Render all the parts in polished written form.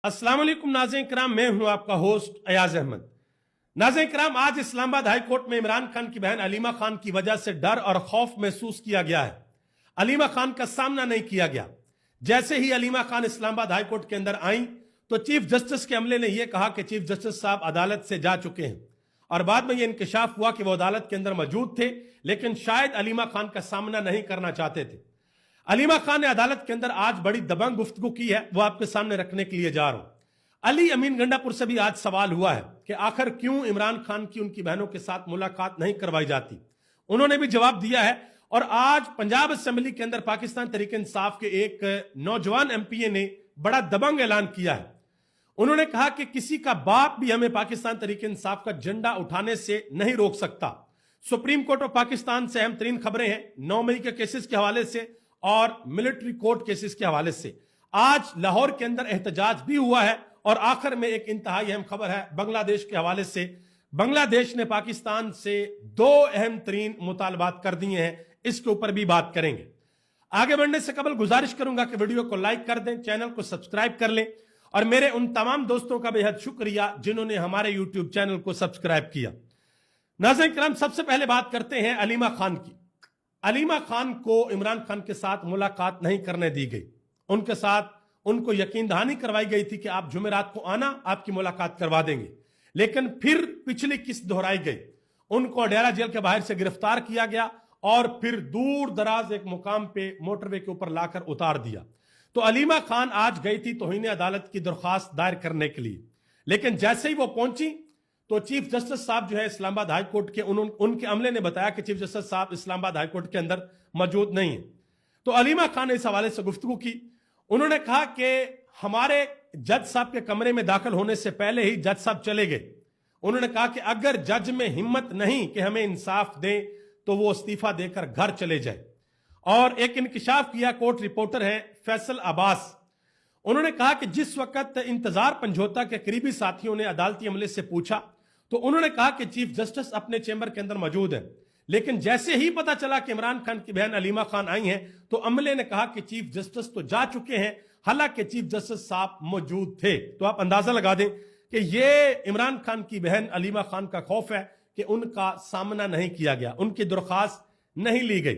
अस्सलाम वालेकुम नाज़रीन किराम, मैं हूं आपका होस्ट अयाज अहमद। नाज़रीन किराम, आज इस्लामाबाद हाई कोर्ट में इमरान खान की बहन अलीमा खान की वजह से डर और खौफ महसूस किया गया है। अलीमा खान का सामना नहीं किया गया। जैसे ही अलीमा खान इस्लामाबाद हाई कोर्ट के अंदर आई तो चीफ जस्टिस के अमले ने यह कहा कि चीफ जस्टिस साहब अदालत से जा चुके हैं, और बाद में यह इंकशाफ हुआ कि वो अदालत के अंदर मौजूद थे, लेकिन शायद अलीमा खान का सामना नहीं करना चाहते थे। अलीमा खान ने अदालत के अंदर आज बड़ी दबंग गुफ्तगू की है, वो आपके सामने रखने के लिए जा रहा हूं। अली अमीन गंडापुर से भी आज सवाल हुआ है कि आखिर क्यों इमरान खान की उनकी बहनों के साथ मुलाकात नहीं करवाई जाती। उन्होंने भी जवाब दिया है, और आज पंजाब असेंबली के अंदर पाकिस्तान तहरीक इंसाफ के एक नौजवान एमपीए ने बड़ा दबंग ऐलान किया है। उन्होंने कहा कि किसी का बाप भी हमें पाकिस्तान तहरीक इंसाफ का झंडा उठाने से नहीं रोक सकता। सुप्रीम कोर्ट ऑफ पाकिस्तान से अहम तरीन खबरें हैं 9 मई के केसेस के हवाले से और मिलिट्री कोर्ट केसेस के हवाले से। आज लाहौर के अंदर एहतजाज भी हुआ है, और आखिर में एक इंतहाई अहम खबर है बांग्लादेश के हवाले से। बांग्लादेश ने पाकिस्तान से 2 अहम तरीन मुतालबात कर दिए हैं, इसके ऊपर भी बात करेंगे। आगे बढ़ने से कबल गुजारिश करूंगा कि वीडियो को लाइक कर दें, चैनल को सब्सक्राइब कर लें, और मेरे उन तमाम दोस्तों का बेहद शुक्रिया जिन्होंने हमारे यूट्यूब चैनल को सब्सक्राइब किया। नाज़रीन किराम, सबसे पहले बात करते हैं अलीमा खान की। अलीमा खान को इमरान खान के साथ मुलाकात नहीं करने दी गई। उनके साथ उनको यकीन दहानी करवाई गई थी कि आप जुमेरात को आना, आपकी मुलाकात करवा देंगे, लेकिन फिर पिछली किस्त दोहराई गई। उनको अडयाला जेल के बाहर से गिरफ्तार किया गया और फिर दूर दराज एक मुकाम पे मोटरवे के ऊपर लाकर उतार दिया। तो अलीमा खान आज गई थी तौहीन अदालत की दरख्वास्त दायर करने के लिए, लेकिन जैसे ही वो पहुंची तो चीफ जस्टिस साहब जो है इस्लामाबाद हाई कोर्ट के, उनके अमले ने बताया कि चीफ जस्टिस साहब इस्लामाबाद हाई कोर्ट के अंदर मौजूद नहीं है। तो अलीमा खान ने इस हवाले से गुफ्तगू की। उन्होंने कहा कि हमारे जज साहब के कमरे में दाखिल होने से पहले ही जज साहब चले गए। उन्होंने कहा कि अगर जज में हिम्मत नहीं कि हमें इंसाफ दें तो वो इस्तीफा देकर घर चले जाए। और एक इंकशाफ किया कोर्ट रिपोर्टर हैं फैसल अब्बास। उन्होंने कहा कि जिस वक्त इंतजार पंजोता के करीबी साथियों ने अदालती अमले से पूछा तो उन्होंने कहा कि चीफ जस्टिस अपने चैम्बर के अंदर मौजूद है, लेकिन जैसे ही पता चला कि इमरान खान की बहन अलीमा खान आई हैं तो अमले ने कहा कि चीफ जस्टिस तो जा चुके हैं, हालांकि चीफ जस्टिस साहब मौजूद थे। तो आप अंदाजा लगा दें कि ये इमरान खान की बहन अलीमा खान का खौफ है कि उनका सामना नहीं किया गया, उनकी दरख्वास्त नहीं ली गई।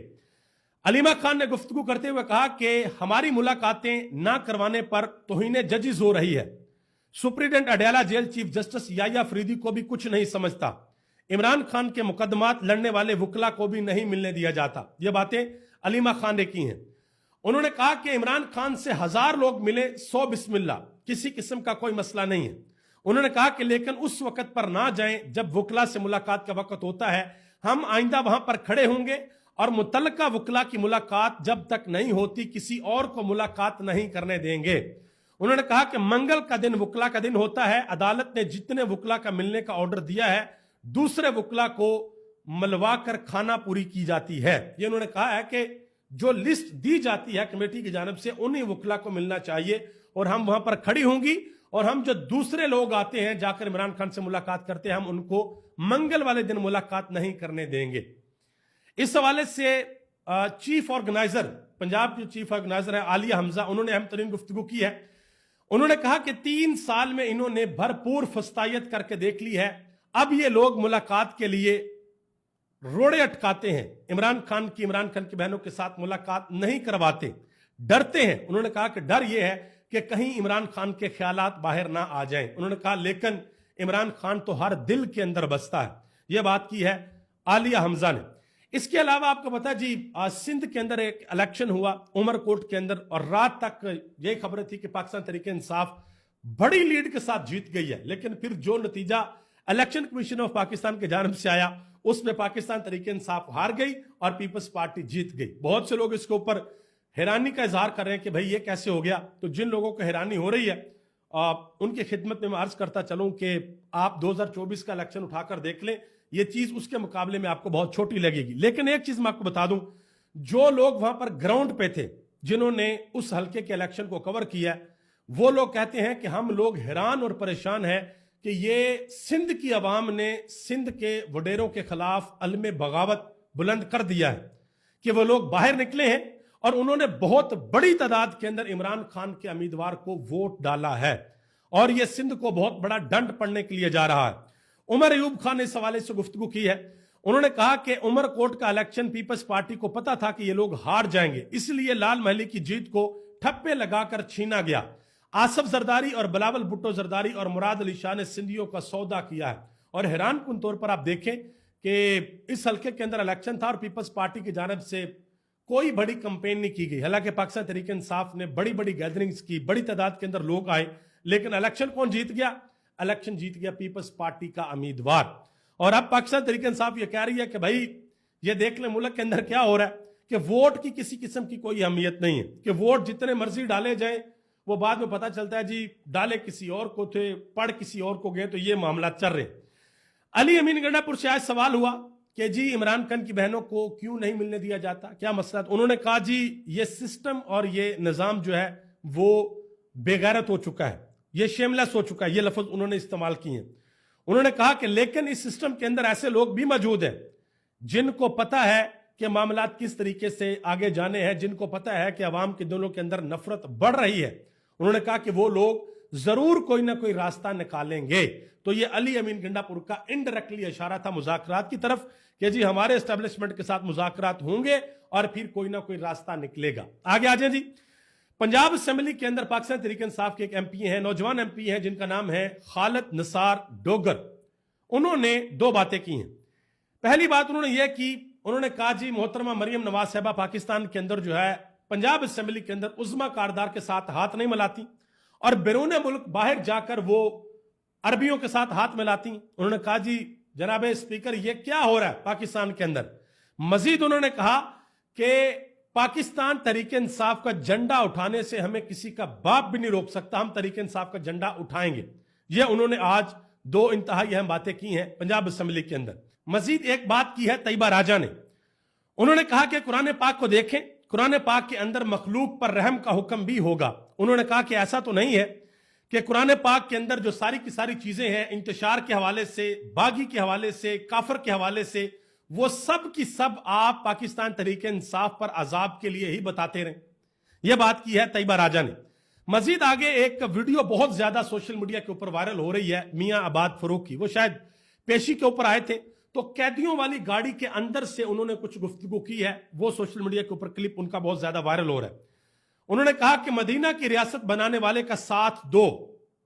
अलीमा खान ने गुफ्तगू करते हुए कहा कि हमारी मुलाकातें ना करवाने पर तौहीन जजिज हो रही है। Superintendent Adiala jail chief justice Yahya Afridi को भी कुछ नहीं समझता। इमरान खान के मुकदमात लड़ने वाले वकला को भी नहीं मिलने दिया जाता। ये बातें अलीमा खान ने की हैं। उन्होंने कहा कि इमरान खान से 1000 लोग मिले, 100 बिस्मिल्लाह, किसी किस्म का कोई मसला नहीं है। उन्होंने कहा कि लेकिन उस वक्त पर ना जाएं जब वकला से मुलाकात का वक्त होता है। हम आइंदा वहां पर खड़े होंगे और मुतल्लका वकला की मुलाकात जब तक नहीं होती किसी और को मुलाकात नहीं करने देंगे। उन्होंने कहा कि मंगल का दिन वकला का दिन होता है। अदालत ने जितने वकला का मिलने का ऑर्डर दिया है दूसरे वकला को मलवा कर खाना पूरी की जाती है। ये उन्होंने कहा है कि जो लिस्ट दी जाती है कमेटी की जानिब से उन्हीं वकला को मिलना चाहिए, और हम वहां पर खड़ी होंगी, और हम जो दूसरे लोग आते हैं जाकर इमरान खान से मुलाकात करते हैं, हम उनको मंगल वाले दिन मुलाकात नहीं करने देंगे। इस हवाले से चीफ ऑर्गेनाइजर, पंजाब की चीफ ऑर्गेनाइजर है आलिया हमजा, उन्होंने अहम तरीन गुफ्तगू की है। उन्होंने कहा कि 3 साल में इन्होंने भरपूर फस्तायत करके देख ली है, अब ये लोग मुलाकात के लिए रोड़े अटकाते हैं, इमरान खान की बहनों के साथ मुलाकात नहीं करवाते, डरते हैं। उन्होंने कहा कि डर ये है कि कहीं इमरान खान के ख्यालात बाहर ना आ जाएं। उन्होंने कहा लेकिन इमरान खान तो हर दिल के अंदर बसता है। यह बात की है आलिया हमजा ने। इसके अलावा आपको पता जी, सिंध के अंदर एक इलेक्शन हुआ उमरकोट के अंदर, और रात तक यही खबरें थी कि पाकिस्तान तहरीक इंसाफ बड़ी लीड के साथ जीत गई है, लेकिन फिर जो नतीजा इलेक्शन कमीशन ऑफ पाकिस्तान के जानब से आया उसमें पाकिस्तान तहरीक इंसाफ हार गई और पीपल्स पार्टी जीत गई। बहुत से लोग इसके ऊपर हैरानी का इजहार कर रहे हैं कि भाई ये कैसे हो गया। तो जिन लोगों को हैरानी हो रही है उनकी खिदमत में मैं अर्ज करता चलूं कि आप 2024 का इलेक्शन उठाकर देख लें, ये चीज उसके मुकाबले में आपको बहुत छोटी लगेगी। लेकिन एक चीज मैं आपको बता दूं, जो लोग वहां पर ग्राउंड पे थे, जिन्होंने उस हल्के के इलेक्शन को कवर किया, वो लोग कहते हैं कि हम लोग हैरान और परेशान हैं कि ये सिंध की अवाम ने सिंध के वडेरों के खिलाफ अलमे बगावत बुलंद कर दिया है, कि वो लोग बाहर निकले हैं और उन्होंने बहुत बड़ी तादाद के अंदर इमरान खान के उम्मीदवार को वोट डाला है। اور یہ سندھ کو بہت بڑا ڈنڈ پڑنے کے لیے جا رہا ہے۔ عمر ایوب خان نے اس حوالے سے گفتگو کی ہے۔ انہوں نے کہا کہ عمر کوٹ کا الیکشن پیپلز پارٹی کو پتا تھا کہ یہ لوگ ہار جائیں گے، اس لیے لال محلی کی جیت کو ٹھپے لگا کر چھینا گیا۔ آصف زرداری اور بلاول بھٹو زرداری اور مراد علی شاہ نے سندھیوں کا سودا کیا ہے۔ اور حیران کن طور پر آپ دیکھیں کہ اس حلقے کے اندر الیکشن تھا اور پیپلز پارٹی کی جانب سے کوئی بڑی کمپین نہیں کی گئی، حالانکہ پاکستان تحریک انصاف نے بڑی بڑی گیدرنگز کی، بڑی تعداد کے اندر لوگ آئے، لیکن الیکشن کون جیت گیا؟ الیکشن جیت گیا پیپلز پارٹی کا امیدوار۔ اور اب پاکستان تحریک انصاف یہ کہہ رہی ہے کہ بھائی یہ دیکھ لیں ملک کے اندر کیا ہو رہا ہے کہ ووٹ کی کسی قسم کی کوئی اہمیت نہیں ہے، کہ ووٹ جتنے مرضی ڈالے جائیں وہ بعد میں پتہ چلتا ہے جی ڈالے کسی اور کو تھے، پڑھ کسی اور کو گئے، تو یہ معاملات چل رہے ہیں۔ علی امین گنڈا پور سے آج سوال ہوا کہ جی عمران خان کی بہنوں کو کیوں نہیں ملنے دیا جاتا، کیا مسئلہ؟ انہوں نے کہا جی یہ سسٹم اور یہ نظام جو ہے وہ بے غیرت ہو چکا ہے، یہ شیملیس ہو چکا ہے، یہ لفظ انہوں نے استعمال کیے ہیں۔ انہوں نے کہا کہ لیکن اس سسٹم کے اندر ایسے لوگ بھی موجود ہیں جن کو پتا ہے کہ معاملات کس طریقے سے آگے جانے ہیں، جن کو پتا ہے کہ عوام کے دلوں کے اندر نفرت بڑھ رہی ہے۔ انہوں نے کہا کہ وہ لوگ ضرور کوئی نہ کوئی راستہ نکالیں گے۔ تو یہ علی امین گنڈا پور کا انڈائریکٹلی اشارہ تھا مذاکرات کی طرف کہ جی ہمارے اسٹیبلشمنٹ کے ساتھ مذاکرات ہوں گے اور پھر کوئی نہ کوئی راستہ نکلے گا۔ آگے آ جائیں جی، پنجاب اسمبلی کے اندر پاکستان تحریک انصاف کے ایک ایم پی ہیں، نوجوان ایم پی ہیں جن کا نام ہے خالد نثار ڈوگر۔ انہوں نے دو باتیں کی ہیں۔ پہلی بات انہوں نے یہ کی، انہوں نے کہا جی محترمہ مریم نواز صاحبہ پاکستان کے اندر جو ہے پنجاب اسمبلی کے اندر عظمیٰ کاردار کے ساتھ ہاتھ نہیں ملاتی اور بیرون ملک باہر جا کر وہ عربیوں کے ساتھ ہاتھ ملاتی۔ انہوں نے کہا جی جناب اسپیکر یہ کیا ہو رہا ہے پاکستان کے اندر؟ مزید انہوں نے کہا کہ پاکستان تحریک انصاف کا جھنڈا اٹھانے سے ہمیں کسی کا باپ بھی نہیں روک سکتا، ہم تحریک انصاف کا جھنڈا اٹھائیں گے۔ یہ انہوں نے آج دو انتہائی اہم باتیں کی ہیں پنجاب اسمبلی کے اندر۔ مزید ایک بات کی ہے طیبہ راجہ نے، انہوں نے کہا کہ قرآن پاک کو دیکھیں، قرآن پاک کے اندر مخلوق پر رحم کا حکم بھی ہوگا۔ انہوں نے کہا کہ ایسا تو نہیں ہے کہ قرآن پاک کے اندر جو ساری کی ساری چیزیں ہیں انتشار کے حوالے سے، باغی کے حوالے سے، کافر کے حوالے سے، وہ سب کی سب آپ پاکستان تحریک انصاف پر عذاب کے لیے ہی بتاتے رہیں۔ یہ بات کی ہے طیبہ راجہ نے۔ مزید آگے ایک ویڈیو بہت زیادہ سوشل میڈیا کے اوپر وائرل ہو رہی ہے میاں عباد فروخ کی، وہ شاید پیشی کے اوپر آئے تھے تو قیدیوں والی گاڑی کے اندر سے انہوں نے کچھ گفتگو کی ہے، وہ سوشل میڈیا کے اوپر کلپ ان کا بہت زیادہ وائرل ہو رہا ہے۔ انہوں نے کہا کہ مدینہ کی ریاست بنانے والے کا ساتھ دو،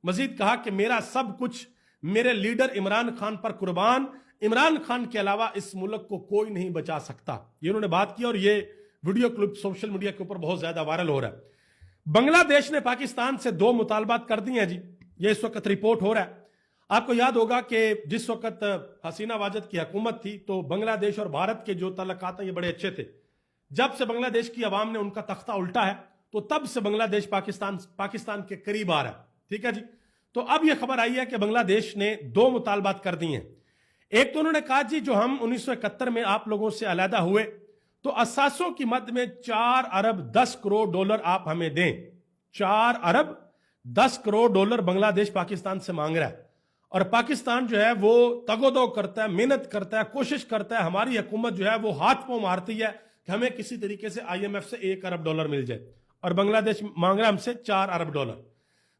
مزید کہا کہ میرا سب کچھ میرے لیڈر عمران خان پر قربان، عمران خان کے علاوہ اس ملک کو کوئی نہیں بچا سکتا۔ یہ انہوں نے بات کی اور یہ ویڈیو کلپ سوشل میڈیا کے اوپر بہت زیادہ وائرل ہو رہا ہے۔ بنگلہ دیش نے پاکستان سے دو مطالبات کر دی ہیں جی، یہ اس وقت رپورٹ ہو رہا ہے۔ آپ کو یاد ہوگا کہ جس وقت حسینہ واجد کی حکومت تھی تو بنگلہ دیش اور بھارت کے جو تعلقات ہیں یہ بڑے اچھے تھے۔ جب سے بنگلہ دیش کی عوام نے ان کا تختہ الٹا ہے تو تب سے بنگلہ دیش پاکستان کے قریب آ رہا ہے، ٹھیک ہے جی۔ تو اب یہ خبر آئی ہے کہ بنگلہ دیش نے دو مطالبات کر دی ہیں۔ ایک تو انہوں نے کہا جی جو ہم 1971 میں آپ لوگوں سے علیحدہ ہوئے تو اثاثوں کی مد میں 4 ارب 10 کروڑ ڈالر آپ ہمیں دیں۔ 4 ارب 10 کروڑ ڈالر بنگلہ دیش پاکستان سے مانگ رہا ہے اور پاکستان جو ہے وہ تگ و دو کرتا ہے، محنت کرتا ہے، کوشش کرتا ہے، ہماری حکومت جو ہے وہ ہاتھ پاؤں مارتی ہے کہ ہمیں کسی طریقے سے IMF سے 1 ارب ڈالر مل جائے، اور بنگلہ دیش مانگ رہا ہے ہم سے 4 ارب ڈالر۔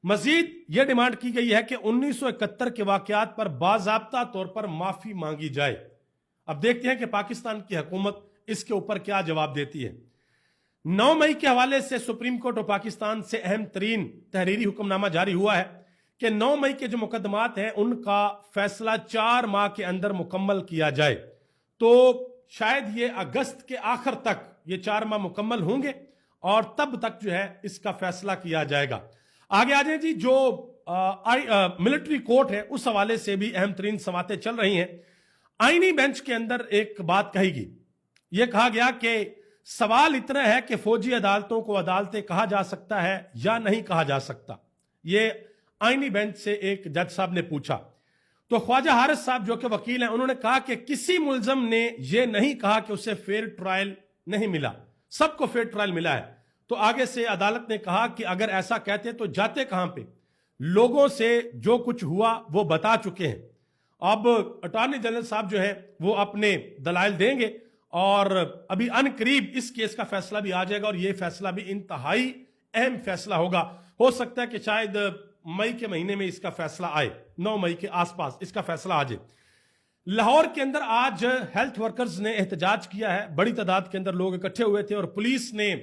مزید یہ ڈیمانڈ کی گئی ہے کہ 1971 کے واقعات پر باضابطہ طور پر معافی مانگی جائے۔ اب دیکھتے ہیں کہ پاکستان کی حکومت اس کے اوپر کیا جواب دیتی ہے۔ 9 مئی کے حوالے سے سپریم کورٹ آف پاکستان سے اہم ترین تحریری حکم نامہ جاری ہوا ہے کہ 9 مئی کے جو مقدمات ہیں ان کا فیصلہ 4 ماہ کے اندر مکمل کیا جائے۔ تو شاید یہ اگست کے آخر تک یہ 4 ماہ مکمل ہوں گے اور تب تک جو ہے اس کا فیصلہ کیا جائے گا۔ آگے آ جائیں جی، جو ملٹری کورٹ ہے اس حوالے سے بھی اہم ترین سماعتیں چل رہی ہیں۔ آئینی بینچ کے اندر ایک بات کہی گئی، یہ کہا گیا کہ سوال اتنا ہے کہ فوجی عدالتوں کو عدالتیں کہا جا سکتا ہے یا نہیں کہا جا سکتا۔ یہ آئینی بینچ سے ایک جج صاحب نے پوچھا تو خواجہ حارث صاحب جو کہ وکیل ہیں انہوں نے کہا کہ کسی ملزم نے یہ نہیں کہا کہ اسے فیئر ٹرائل نہیں ملا، سب کو فیئر ٹرائل ملا ہے۔ تو آگے سے عدالت نے کہا کہ اگر ایسا کہتے تو جاتے کہاں پہ، لوگوں سے جو کچھ ہوا وہ بتا چکے ہیں۔ اب اٹارنی جنرل صاحب جو ہے وہ اپنے دلائل دیں گے اور ابھی ان قریب اس کیس کا فیصلہ بھی آ جائے گا اور یہ فیصلہ بھی انتہائی اہم فیصلہ ہوگا۔ ہو سکتا ہے کہ شاید मई के महीने में इसका फैसला आए, 9 मई के आसपास इसका फैसला आ जाए। लाहौर के अंदर आज हेल्थ वर्कर्स ने एहतजाज किया है, बड़ी तादाद के अंदर लोग इकट्ठे हुए थे और पुलिस ने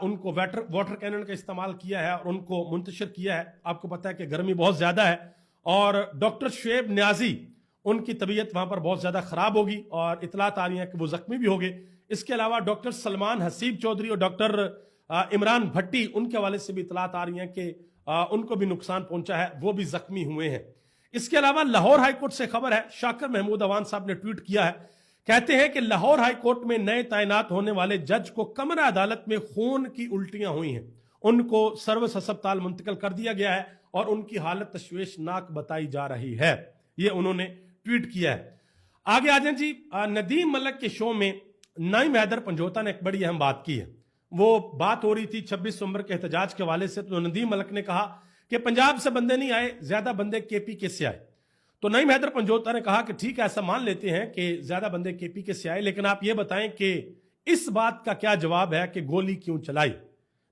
उनको वाटर कैनन का इस्तेमाल किया है और उनको मुंतशिर किया है। आपको पता है कि गर्मी बहुत ज्यादा है और डॉक्टर शुएब न्याजी, उनकी तबीयत वहां पर बहुत ज्यादा खराब होगी और इतलात आ रही है कि वो जख्मी भी हो गए। इसके अलावा डॉक्टर सलमान हसीब चौधरी और डॉक्टर इमरान भट्टी, उनके हवाले से भी इतलात आ रही हैं कि उनको भी नुकसान पहुंचा है, वो भी जख्मी हुए हैं। इसके अलावा लाहौर हाईकोर्ट से खबर है, शाकिर महमूद अवान साहब ने ट्वीट किया है, कहते हैं कि लाहौर हाईकोर्ट में नए तैनात होने वाले जज को कमरा अदालत में खून की उल्टियां हुई हैं, उनको सर्विस अस्पताल मुंतकिल कर दिया गया है और उनकी हालत तशवीशनाक बताई जा रही है। ये उन्होंने ट्वीट किया है। आगे आ जाए जी, नदीम मलिक के शो में नईम हैदर पंजोता ने एक बड़ी अहम बात की है। वो बात हो रही थी 26 नवंबर के एहतजाज के हवाले से, तो नदीम मलिक ने कहा कि पंजाब से बंदे नहीं आए, ज्यादा बंदे केपीके से आए। तो नईम हैदर पंजोता ने कहा कि ठीक है, ऐसा मान लेते हैं कि ज्यादा बंदे केपीके से आए, लेकिन आप ये बताएं कि इस बात का क्या जवाब है कि गोली क्यों चलाई,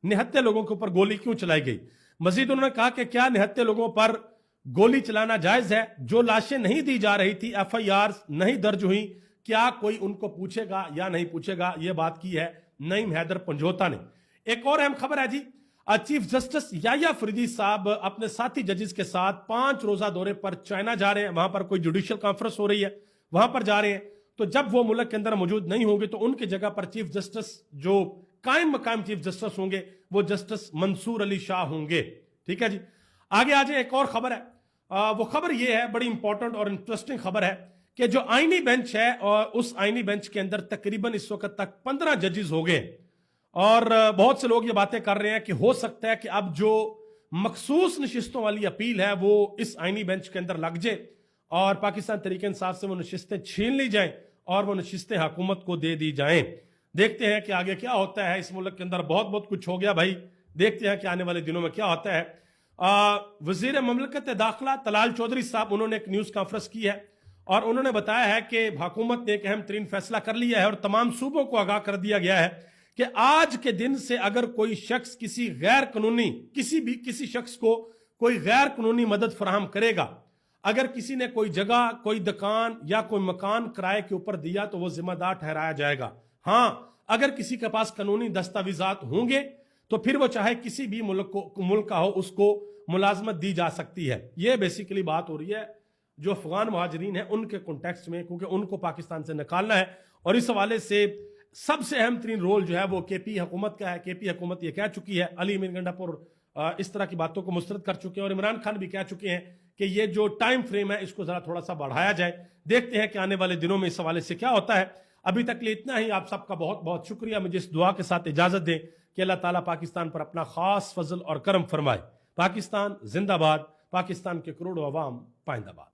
निहत्थे लोगों के ऊपर गोली क्यों चलाई गई। मजीद उन्होंने कहा कि क्या निहत्थे लोगों पर गोली चलाना जायज है? जो लाशें नहीं दी जा रही थी, FIR नहीं दर्ज हुई, क्या कोई उनको पूछेगा या नहीं पूछेगा? यह बात की है नईम हैदर पंजोता ने। एक और अहम खबर है जी, चीफ जस्टिस याया फरीदी साहब अपने साथी जजेस के साथ 5 रोजा दौरे पर चाइना जा रहे हैं। वहां पर कोई जुडिशियल कॉन्फ्रेंस हो रही है, वहां पर जा रहे हैं। तो जब वो मुल्क के अंदर मौजूद नहीं होंगे तो उनकी जगह पर चीफ जस्टिस, जो कायम मकाम चीफ जस्टिस होंगे, वो जस्टिस मंसूर अली शाह होंगे। ठीक है जी। आगे आ जाए, एक और खबर है, वो खबर ये है, बड़ी इंपॉर्टेंट और इंटरेस्टिंग खबर है कि जो आईनी बेंच है, और उस आईनी बेंच के अंदर तकरीबन इस वक्त तक 15 जजेस हो गए और बहुत से लोग ये बातें कर रहे हैं कि हो सकता है कि अब जो मखसूस नशिस्तों वाली अपील है वो इस आईनी बेंच के अंदर लग जाए और पाकिस्तान तरीके इंसाफ से वो नशिस्तें छीन ली जाएं और वो नशिस्तें हुकूमत को दे दी जाएं। देखते हैं कि आगे क्या होता है। इस मुल्क के अंदर बहुत बहुत कुछ हो गया भाई, देखते हैं कि आने वाले दिनों में क्या होता है। वजीर ममलकत दाखिला तलाल चौधरी साहब, उन्होंने एक न्यूज कॉन्फ्रेंस की है और उन्होंने बताया है कि हुकूमत ने एक अहम तरीन फैसला कर लिया है और तमाम सूबों को आगाह कर दिया गया है कि आज के दिन से अगर कोई शख्स किसी गैर कानूनी किसी शख्स को कोई गैर कानूनी मदद फराहम करेगा, अगर किसी ने कोई जगह, कोई दुकान या कोई मकान किराए के ऊपर दिया तो वो जिम्मेदार ठहराया जाएगा। हाँ, अगर किसी के पास कानूनी दस्तावेजात होंगे तो फिर वो चाहे किसी भी मुल्क का हो, उसको मुलाजमत दी जा सकती है। ये बेसिकली बात हो रही है जो अफगान मुहाजिरीन है उनके कॉन्टेक्स्ट में, क्योंकि उनको पाकिस्तान से निकालना है और इस हवाले से सबसे अहम तरीन रोल जो है वो केपी हुकूमत का है। केपी हुकूमत ये कह चुकी है, अली अमीन गंडापुर इस तरह की बातों को मुस्तरद कर चुके हैं और इमरान खान भी कह चुके हैं कि ये जो टाइम फ्रेम है इसको जरा थोड़ा सा बढ़ाया जाए। देखते हैं कि आने वाले दिनों में इस हवाले से क्या होता है। अभी तक लिए इतना ही। आप सबका बहुत बहुत शुक्रिया। मुझे इस दुआ के साथ इजाजत दें कि अल्लाह ताला पाकिस्तान पर अपना खास फजल और करम फरमाए। पाकिस्तान जिंदाबाद, पाकिस्तान के करोड़ों अवाम पाइंदाबाद।